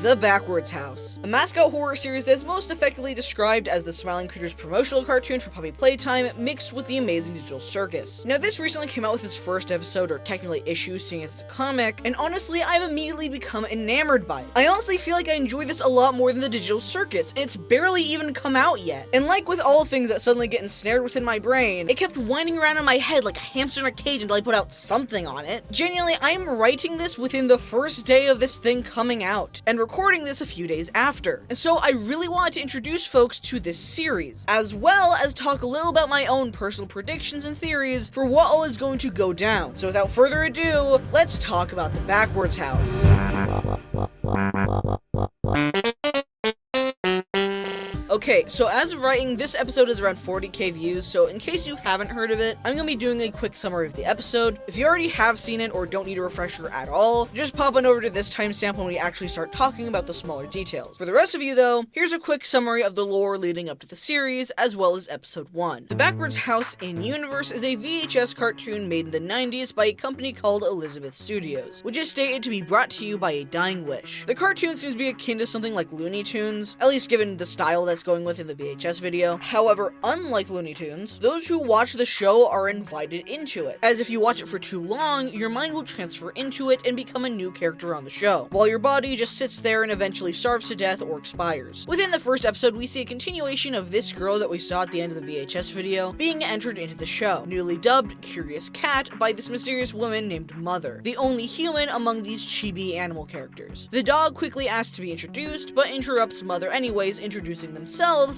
The Backwards House, a mascot horror series that is most effectively described as the Smiling Critters promotional cartoon for puppy playtime mixed with the Amazing Digital Circus. Now this recently came out with its first episode, or technically issue, seeing it's a comic, and honestly I've immediately become enamored by it. I honestly feel like I enjoy this a lot more than the Digital Circus, and it's barely even come out yet. And like with all things that suddenly get ensnared within my brain, it kept winding around in my head like a hamster in a cage until I put out something on it. Genuinely, I am writing this within the first day of this thing coming out, and recording this a few days after. And so I really wanted to introduce folks to this series, as well as talk a little about my own personal predictions and theories for what all is going to go down. So without further ado, let's talk about the Backwards House. Okay, so as of writing, this episode is around 40k views, so in case you haven't heard of it, I'm gonna be doing a quick summary of the episode. If you already have seen it or don't need a refresher at all, just pop on over to this timestamp when we actually start talking about the smaller details. For the rest of you though, here's a quick summary of the lore leading up to the series, as well as episode 1. The Backwards House in-universe is a VHS cartoon made in the 90s by a company called Elizabeth Studios, which is stated to be brought to you by a dying wish. The cartoon seems to be akin to something like Looney Tunes, at least given the style that's going with in the VHS video. However, unlike Looney Tunes, those who watch the show are invited into it, as if you watch it for too long, your mind will transfer into it and become a new character on the show, while your body just sits there and eventually starves to death or expires. Within the first episode, we see a continuation of this girl that we saw at the end of the VHS video being entered into the show, newly dubbed Curious Cat by this mysterious woman named Mother, the only human among these chibi animal characters. The dog quickly asks to be introduced, but interrupts Mother anyways, introducing themselves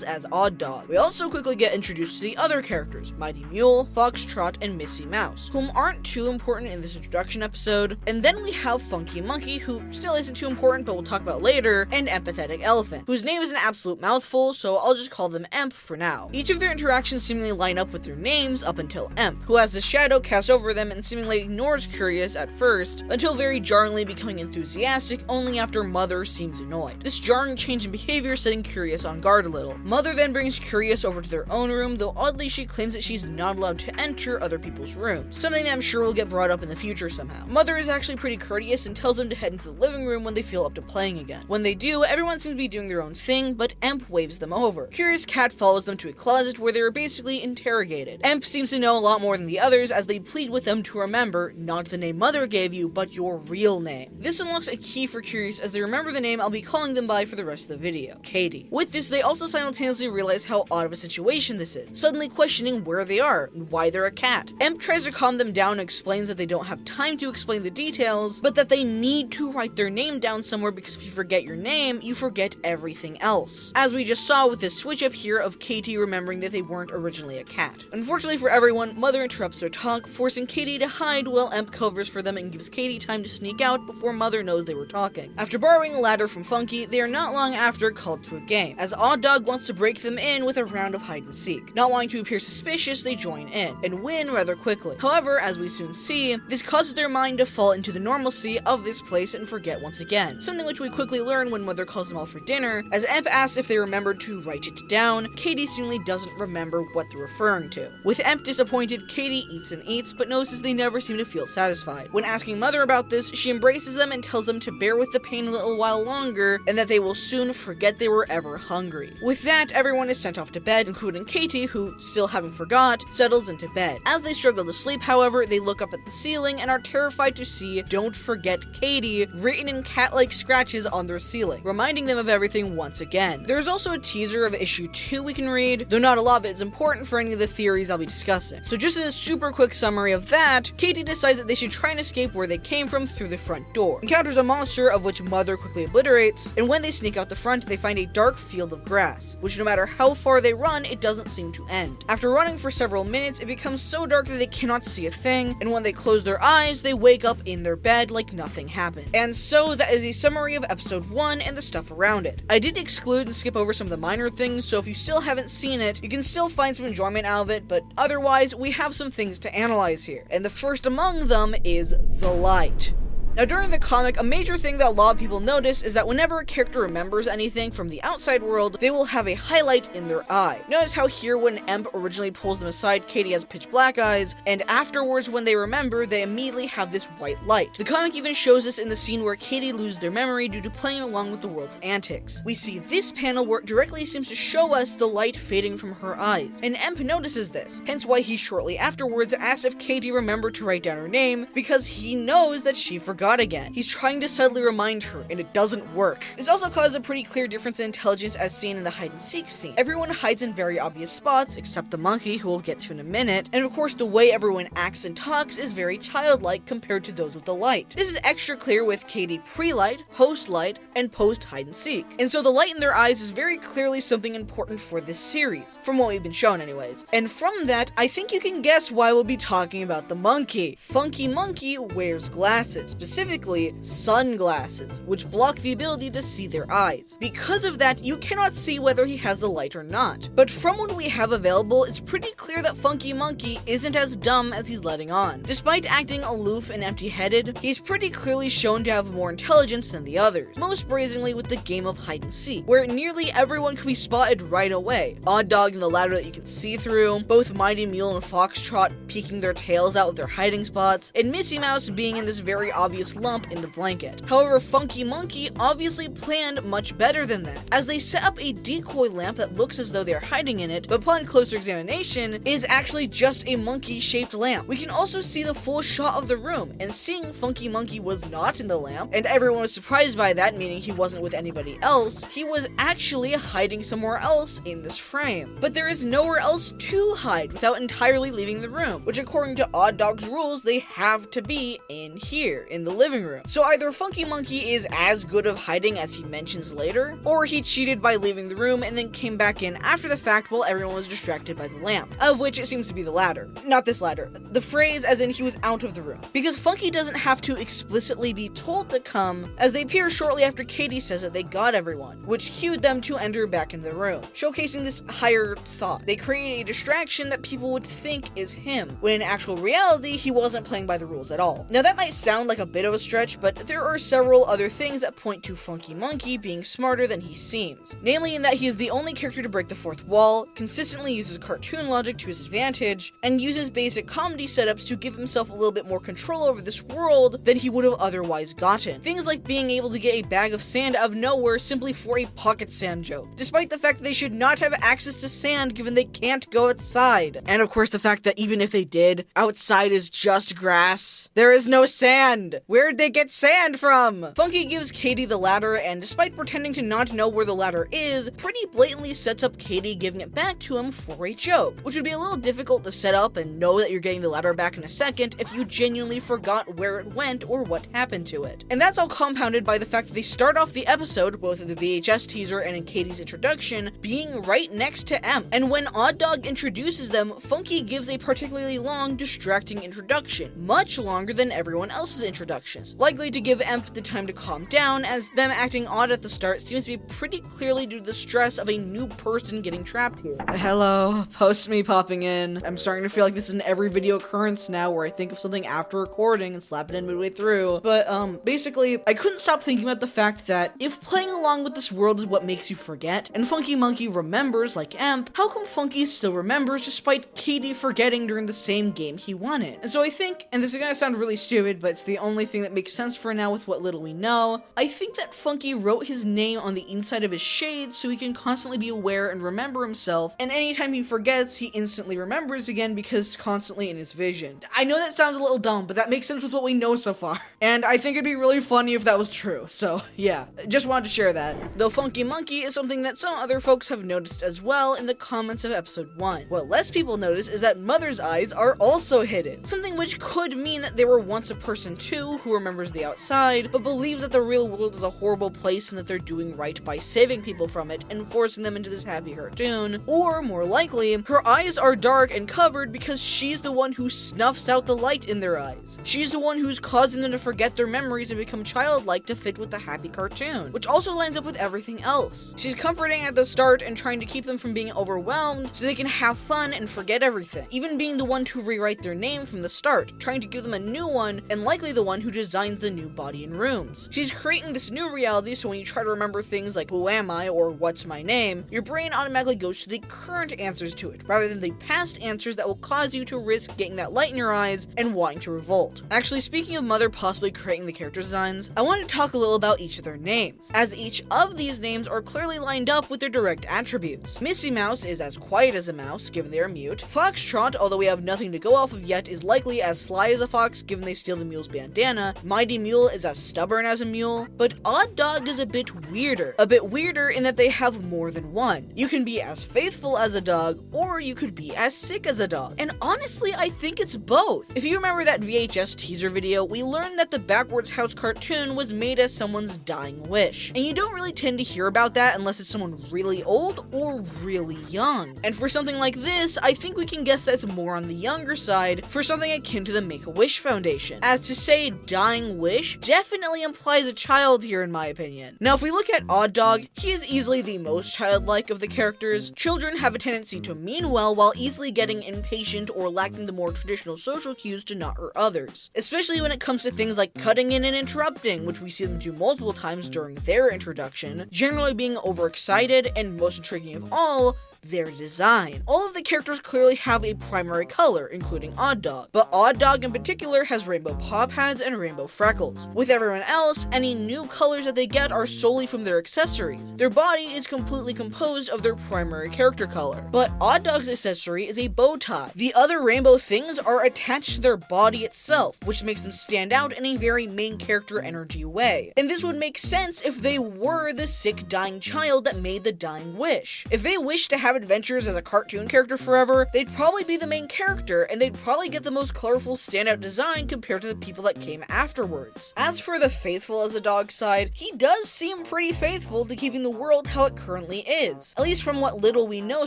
as Odd Dog. We also quickly get introduced to the other characters, Mighty Mule, Foxtrot, and Missy Mouse, whom aren't too important in this introduction episode, and then we have Funky Monkey, who still isn't too important but we'll talk about later, and Empathetic Elephant, whose name is an absolute mouthful, so I'll just call them Emp for now. Each of their interactions seemingly line up with their names up until Emp, who has a shadow cast over them and seemingly ignores Curious at first, until very jarringly becoming enthusiastic only after Mother seems annoyed. This jarring change in behavior setting Curious on guard a little. Mother then brings Curious over to their own room, though oddly she claims that she's not allowed to enter other people's rooms, something that I'm sure will get brought up in the future somehow. Mother is actually pretty courteous and tells them to head into the living room when they feel up to playing again. When they do, everyone seems to be doing their own thing, but Emp waves them over. Curious Cat follows them to a closet where they are basically interrogated. Emp seems to know a lot more than the others as they plead with them to remember not the name Mother gave you, but your real name. This unlocks a key for Curious as they remember the name I'll be calling them by for the rest of the video, Katie. With this, they also simultaneously realize how odd of a situation this is, suddenly questioning where they are and why they're a cat. Emp tries to calm them down and explains that they don't have time to explain the details, but that they need to write their name down somewhere because if you forget your name, you forget everything else. As we just saw with this switch up here of Katie remembering that they weren't originally a cat. Unfortunately for everyone, Mother interrupts their talk, forcing Katie to hide while Emp covers for them and gives Katie time to sneak out before Mother knows they were talking. After borrowing a ladder from Funky, they are not long after called to a game, as Odd Dog wants to break them in with a round of hide and seek. Not wanting to appear suspicious, they join in, and win rather quickly. However, as we soon see, this causes their mind to fall into the normalcy of this place and forget once again, something which we quickly learn when Mother calls them all for dinner. As Emp asks if they remembered to write it down, Katie seemingly doesn't remember what they're referring to. With Emp disappointed, Katie eats and eats, but notices they never seem to feel satisfied. When asking Mother about this, she embraces them and tells them to bear with the pain a little while longer, and that they will soon forget they were ever hungry. With that, everyone is sent off to bed, including Katie, who, still having forgot, settles into bed. As they struggle to sleep, however, they look up at the ceiling and are terrified to see "Don't Forget Katie" written in cat-like scratches on their ceiling, reminding them of everything once again. There's also a teaser of issue 2 we can read, though not a lot of it is important for any of the theories I'll be discussing. So just as a super quick summary of that, Katie decides that they should try and escape where they came from through the front door, encounters a monster of which Mother quickly obliterates, and when they sneak out the front, they find a dark field of grass, which no matter how far they run, it doesn't seem to end. After running for several minutes, it becomes so dark that they cannot see a thing, and when they close their eyes, they wake up in their bed like nothing happened. And so that is a summary of episode 1 and the stuff around it. I did exclude and skip over some of the minor things, so if you still haven't seen it, you can still find some enjoyment out of it, but otherwise, we have some things to analyze here. And the first among them is the light. Now during the comic, a major thing that a lot of people notice is that whenever a character remembers anything from the outside world, they will have a highlight in their eye. Notice how here when Emp originally pulls them aside, Katie has pitch black eyes, and afterwards when they remember, they immediately have this white light. The comic even shows this in the scene where Katie loses their memory due to playing along with the world's antics. We see this panel where it directly seems to show us the light fading from her eyes, and Emp notices this, hence why he shortly afterwards asks if Katie remembered to write down her name, because he knows that she forgot again. He's trying to subtly remind her, and it doesn't work. This also causes a pretty clear difference in intelligence as seen in the hide and seek scene. Everyone hides in very obvious spots, except the monkey, who we'll get to in a minute, and of course the way everyone acts and talks is very childlike compared to those with the light. This is extra clear with Katie pre-light, post-light, and post-hide and seek. And so the light in their eyes is very clearly something important for this series, from what we've been shown anyways. And from that, I think you can guess why we'll be talking about the monkey. Funky Monkey wears glasses, specifically sunglasses, which block the ability to see their eyes. Because of that, you cannot see whether he has the light or not. But from what we have available, it's pretty clear that Funky Monkey isn't as dumb as he's letting on. Despite acting aloof and empty-headed, he's pretty clearly shown to have more intelligence than the others, most brazenly with the game of hide and seek, where nearly everyone can be spotted right away. Odd Dog in the ladder that you can see through, both Mighty Mule and Foxtrot peeking their tails out of their hiding spots, and Missy Mouse being in this very obvious lump in the blanket. However, Funky Monkey obviously planned much better than that, as they set up a decoy lamp that looks as though they're hiding in it, but upon closer examination, is actually just a monkey-shaped lamp. We can also see the full shot of the room, and seeing Funky Monkey was not in the lamp, and everyone was surprised by that, meaning he wasn't with anybody else, he was actually hiding somewhere else in this frame. But there is nowhere else to hide without entirely leaving the room, which according to Odd Dog's rules, they have to be in here, in the living room. So either Funky Monkey is as good of hiding as he mentions later, or he cheated by leaving the room and then came back in after the fact while everyone was distracted by the lamp, of which it seems to be the latter. Not this latter. The phrase as in he was out of the room. Because Funky doesn't have to explicitly be told to come, as they appear shortly after Katie says that they got everyone, which cued them to enter back into the room, showcasing this higher thought. They create a distraction that people would think is him, when in actual reality, he wasn't playing by the rules at all. Now that might sound like a bit of a stretch, but there are several other things that point to Funky Monkey being smarter than he seems. Namely in that he is the only character to break the fourth wall, consistently uses cartoon logic to his advantage, and uses basic comedy setups to give himself a little bit more control over this world than he would have otherwise gotten. Things like being able to get a bag of sand out of nowhere simply for a pocket sand joke, despite the fact that they should not have access to sand given they can't go outside. And of course the fact that even if they did, outside is just grass. There is no sand! Where'd they get sand from? Funky gives Katie the ladder, and despite pretending to not know where the ladder is, pretty blatantly sets up Katie giving it back to him for a joke, which would be a little difficult to set up and know that you're getting the ladder back in a second if you genuinely forgot where it went or what happened to it. And that's all compounded by the fact that they start off the episode, both in the VHS teaser and in Katie's introduction, being right next to Emp. And when Odd Dog introduces them, Funky gives a particularly long, distracting introduction, much longer than everyone else's introductions, likely to give Emp the time to calm down, as them acting odd at the start seems to be pretty clearly due to the stress of a new person getting trapped here. Hello, post me popping in. I'm starting to feel like this is an every video occurrence now where I think of something after recording and slap it in midway through. But basically, I couldn't stop thinking about the fact that if playing along with this world is what makes you forget, and Funky Monkey remembers like Emp, how come Funky still remembers despite Katie forgetting during the same game he won in? And so I think, and this is gonna sound really stupid, but it's the only thing that makes sense for now with what little we know, I think that Funky wrote his name on the inside of his shades so he can constantly be aware and remember himself, and anytime he forgets, he instantly remembers again because it's constantly in his vision. I know that sounds a little dumb, but that makes sense with what we know so far. And I think it'd be really funny if that was true, so yeah, just wanted to share that. Though Funky Monkey is something that some other folks have noticed as well in the comments of episode 1. What less people notice is that Mother's eyes are also hidden, something which could mean that they were once a person too who remembers the outside, but believes that the real world is a horrible place and that they're doing right by saving people from it and forcing them into this happy cartoon. Or, more likely, her eyes are dark and covered because she's the one who snuffs out the light in their eyes. She's the one who's causing them to forget their memories and become childlike to fit with the happy cartoon, which also lines up with everything else. She's comforting at the start and trying to keep them from being overwhelmed so they can have fun and forget everything, even being the one to rewrite their name from the start, trying to give them a new one and likely the one one who designs the new body and rooms. She's creating this new reality, so when you try to remember things like who am I or what's my name, your brain automatically goes to the current answers to it, rather than the past answers that will cause you to risk getting that light in your eyes and wanting to revolt. Actually, speaking of Mother possibly creating the character designs, I want to talk a little about each of their names, as each of these names are clearly lined up with their direct attributes. Missy Mouse is as quiet as a mouse, given they are mute. Foxtrot, although we have nothing to go off of yet, is likely as sly as a fox, given they steal the mule's bandana. Mighty Mule is as stubborn as a mule, but Odd Dog is a bit weirder. A bit weirder in that they have more than one. You can be as faithful as a dog, or you could be as sick as a dog. And honestly, I think it's both. If you remember that VHS teaser video, we learned that the Backwards House cartoon was made as someone's dying wish. And you don't really tend to hear about that unless it's someone really old or really young. And for something like this, I think we can guess that's more on the younger side for something akin to the Make-A-Wish Foundation. As to say dying wish definitely implies a child here in my opinion. Now if we look at Odd Dog, he is easily the most childlike of the characters. Children have a tendency to mean well while easily getting impatient or lacking the more traditional social cues to not hurt others. Especially when it comes to things like cutting in and interrupting, which we see them do multiple times during their introduction, generally being overexcited, and most intriguing of all, their design. All of the characters clearly have a primary color, including Odd Dog, but Odd Dog in particular has rainbow paw pads and rainbow freckles. With everyone else, any new colors that they get are solely from their accessories. Their body is completely composed of their primary character color, but Odd Dog's accessory is a bow tie. The other rainbow things are attached to their body itself, which makes them stand out in a very main character energy way. And this would make sense if they were the sick dying child that made the dying wish. If they wished to have adventures as a cartoon character forever, they'd probably be the main character, and they'd probably get the most colorful standout design compared to the people that came afterwards. As for the faithful as a dog side, he does seem pretty faithful to keeping the world how it currently is, at least from what little we know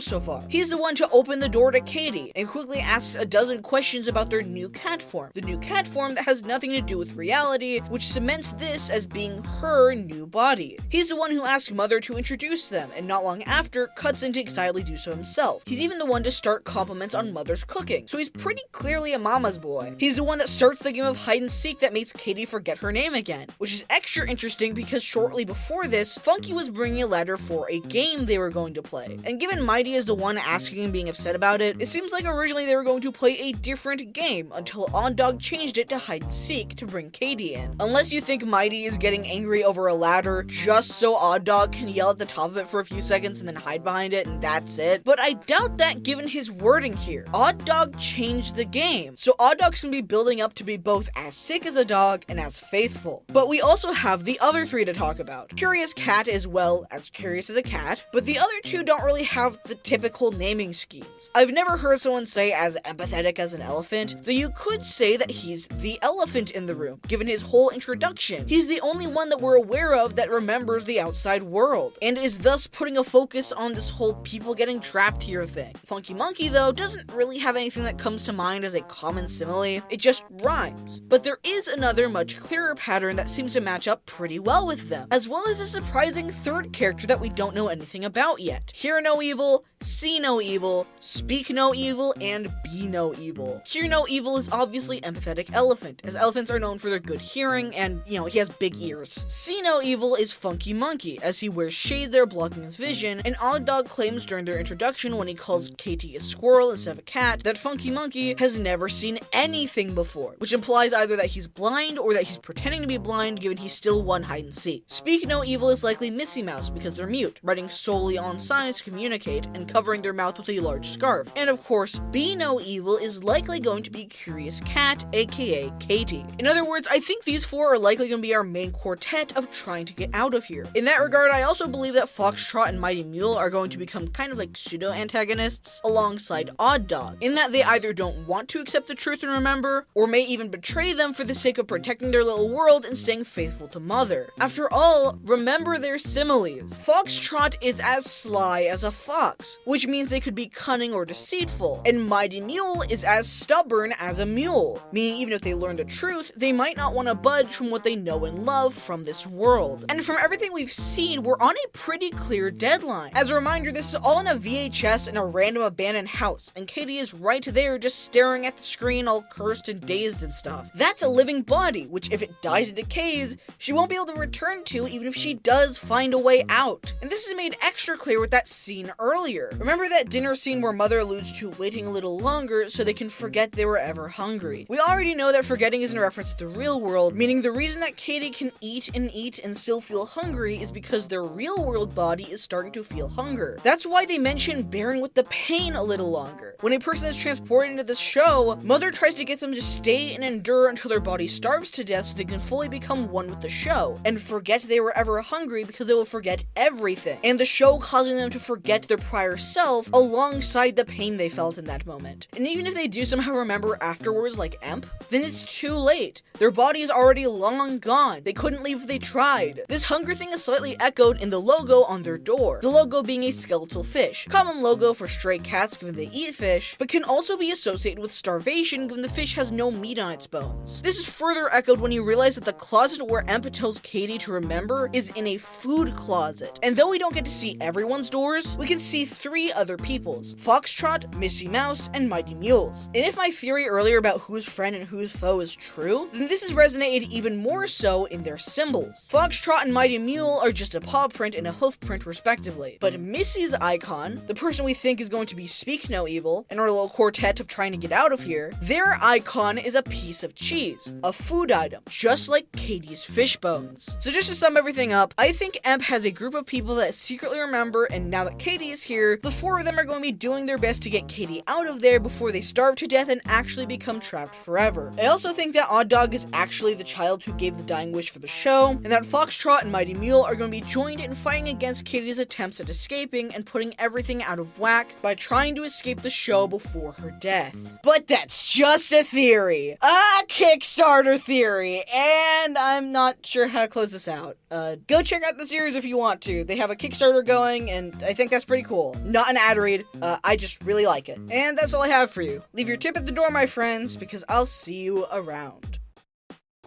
so far. He's the one to open the door to Katie, and quickly asks a dozen questions about their new cat form, the new cat form that has nothing to do with reality, which cements this as being her new body. He's the one who asks Mother to introduce them, and not long after, cuts in to excitedly do so himself. He's even the one to start compliments on Mother's cooking, so he's pretty clearly a mama's boy. He's the one that starts the game of hide and seek that makes Katie forget her name again, which is extra interesting because shortly before this, Funky was bringing a ladder for a game they were going to play. And given Mighty is the one asking and being upset about it, it seems like originally they were going to play a different game until Odd Dog changed it to hide and seek to bring Katie in. Unless you think Mighty is getting angry over a ladder just so Odd Dog can yell at the top of it for a few seconds and then hide behind it and that's it. But I doubt that given his wording here. Odd Dog changed the game, so Odd Dog's gonna be building up to be both as sick as a dog and as faithful. But we also have the other three to talk about. Curious Cat is, well, as curious as a cat, but the other two don't really have the typical naming schemes. I've never heard someone say as empathetic as an elephant, so you could say that he's the elephant in the room, given his whole introduction. He's the only one that we're aware of that remembers the outside world, and is thus putting a focus on this whole people getting trapped here thing. Funky Monkey, though, doesn't really have anything that comes to mind as a common simile, it just rhymes. But there is another much clearer pattern that seems to match up pretty well with them, as well as a surprising third character that we don't know anything about yet. Hear no evil, see no evil, speak no evil, and be no evil. Hear no evil is obviously empathetic elephant, as elephants are known for their good hearing and, he has big ears. See no evil is Funky Monkey, as he wears shade there blocking his vision, and Odd Dog claims during their introduction when he calls Katie a squirrel instead of a cat that Funky Monkey has never seen anything before, which implies either that he's blind or that he's pretending to be blind given he's still one hide and seek. Speak no evil is likely Missy Mouse because they're mute, writing solely on signs to communicate and covering their mouth with a large scarf. And of course, be no evil is likely going to be Curious Cat, aka Katie. In other words, I think these four are likely going to be our main quartet of trying to get out of here. In that regard, I also believe that Foxtrot and Mighty Mule are going to become kind of like pseudo-antagonists alongside Odd Dog, in that they either don't want to accept the truth and remember, or may even betray them for the sake of protecting their little world and staying faithful to Mother. After all, remember their similes. Foxtrot is as sly as a fox, which means they could be cunning or deceitful, and Mighty Mule is as stubborn as a mule, meaning even if they learn the truth, they might not want to budge from what they know and love from this world. And from everything we've seen, we're on a pretty clear deadline. As a reminder, this is all on a VHS in a random abandoned house, and Katie is right there just staring at the screen all cursed and dazed and stuff. That's a living body, which if it dies and decays, she won't be able to return to even if she does find a way out. And this is made extra clear with that scene earlier. Remember that dinner scene where Mother alludes to waiting a little longer so they can forget they were ever hungry? We already know that forgetting is in reference to the real world, meaning the reason that Katie can eat and still feel hungry is because their real world body is starting to feel hunger. That's why they mention bearing with the pain a little longer. When a person is transported into this show, Mother tries to get them to stay and endure until their body starves to death so they can fully become one with the show, and forget they were ever hungry because they will forget everything, and the show causing them to forget their prior self alongside the pain they felt in that moment. And even if they do somehow remember afterwards like Emp, then it's too late. Their body is already long gone. They couldn't leave if they tried. This hunger thing is slightly echoed in the logo on their door, the logo being a skeletal fish, common logo for stray cats given they eat fish, but can also be associated with starvation given the fish has no meat on its bones. This is further echoed when you realize that the closet where Emp tells Katie to remember is in a food closet, and though we don't get to see everyone's doors, we can see 3 other people's: Foxtrot, Missy Mouse, and Mighty Mules. And if my theory earlier about who's friend and who's foe is true, then this has resonated even more so in their symbols. Foxtrot and Mighty Mule are just a paw print and a hoof print respectively, but Missy's icon, the person we think is going to be Speak No Evil, in our little quartet of trying to get out of here, their icon is a piece of cheese, a food item, just like Katie's fish bones. So just to sum everything up, I think Emp has a group of people that secretly remember, and now that Katie is here, the 4 of them are going to be doing their best to get Katie out of there before they starve to death and actually become trapped forever. I also think that Odd Dog is actually the child who gave the dying wish for the show, and that Foxtrot and Mighty Mule are going to be joined in fighting against Katie's attempts at escaping and putting everything out of whack by trying to escape the show before her death. But that's just a theory. A Kickstarter theory, and I'm not sure how to close this out. Go check out the series if you want to. They have a Kickstarter going, and I think that's pretty cool. Not an ad read, I just really like it. And that's all I have for you. Leave your tip at the door, my friends, because I'll see you around.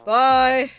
Bye!